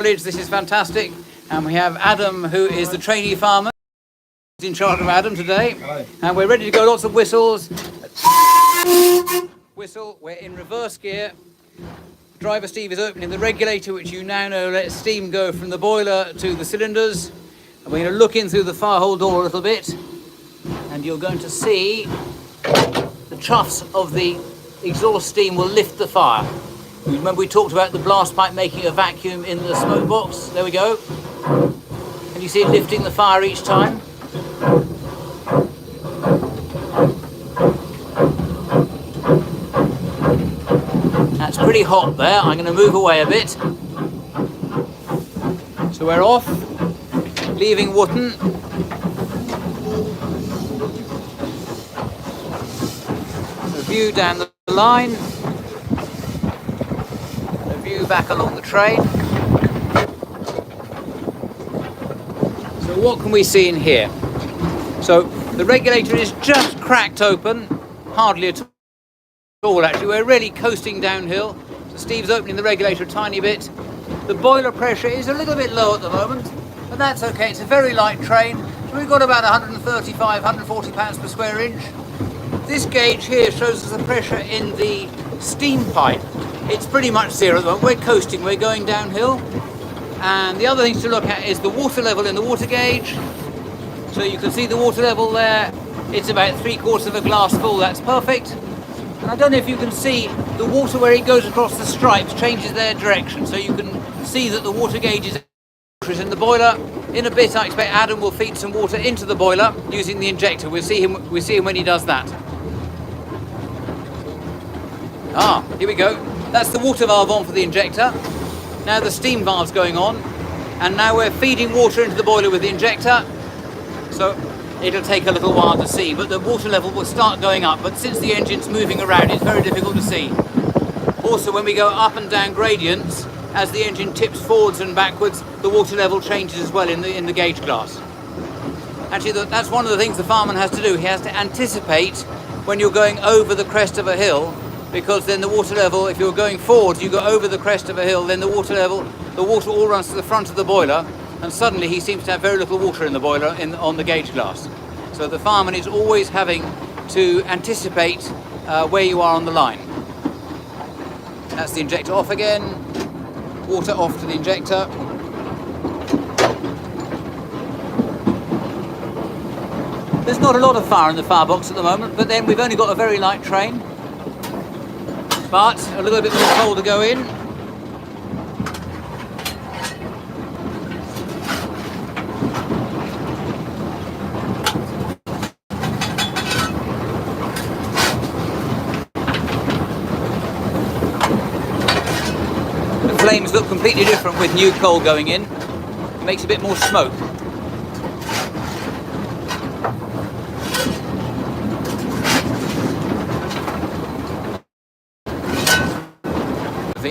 This is fantastic, and we have Adam, who is the trainee farmer. He's in charge of Adam today. Hi. And we're ready to go. Lots of whistles. Whistle. We're in reverse gear. Driver Steve is opening the regulator, which you now know lets steam go from the boiler to the cylinders. And we're going to look in through the fire hole door a little bit, and you're going to see the troughs of the exhaust steam will lift the fire. Remember we talked about the blast pipe making a vacuum in the smoke box? There we go. And you see it lifting the fire each time. That's pretty hot there. I'm going to move away a bit. So we're off, leaving Wootton. A view down the line. Back along the train. So what can we see in here? So the regulator is just cracked open, hardly at all actually. We're really coasting downhill. So Steve's opening the regulator a tiny bit. The boiler pressure is a little bit low at the moment, but that's okay. It's a very light train. So we've got about 135, 140 pounds per square inch. This gauge here shows us the pressure in the steam pipe. It's pretty much zero at the moment. We're coasting, we're going downhill. And the other things to look at is the water level in the water gauge. So you can see the water level there. It's about 3/4 of a glass full, that's perfect. And I don't know if you can see the water where it goes across the stripes changes their direction. So you can see that the water gauge is in the boiler. In a bit I expect Adam will feed some water into the boiler using the injector. We'll see him when he does that. Ah, here we go. That's the water valve on for the injector. Now the steam valve's going on, and now we're feeding water into the boiler with the injector. So it'll take a little while to see, but the water level will start going up. But since the engine's moving around, it's very difficult to see. Also, when we go up and down gradients, as the engine tips forwards and backwards, the water level changes as well in the gauge glass. Actually, that's one of the things the farmer has to do. He has to anticipate when you're going over the crest of a hill, because then the water level, if you're going forward, you go over the crest of a hill, then the water all runs to the front of the boiler, and suddenly he seems to have very little water in the boiler on the gauge glass. So the farmer is always having to anticipate where you are on the line. That's the injector off again, water off to the injector. There's not a lot of fire in the firebox at the moment, but then we've only got a very light train. But a little bit more coal to go in. The flames look completely different with new coal going in. It makes a bit more smoke.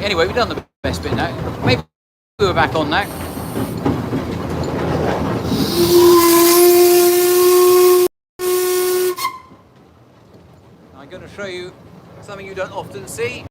Anyway, we've done the best bit now. Maybe we're back on now. I'm going to show you something you don't often see.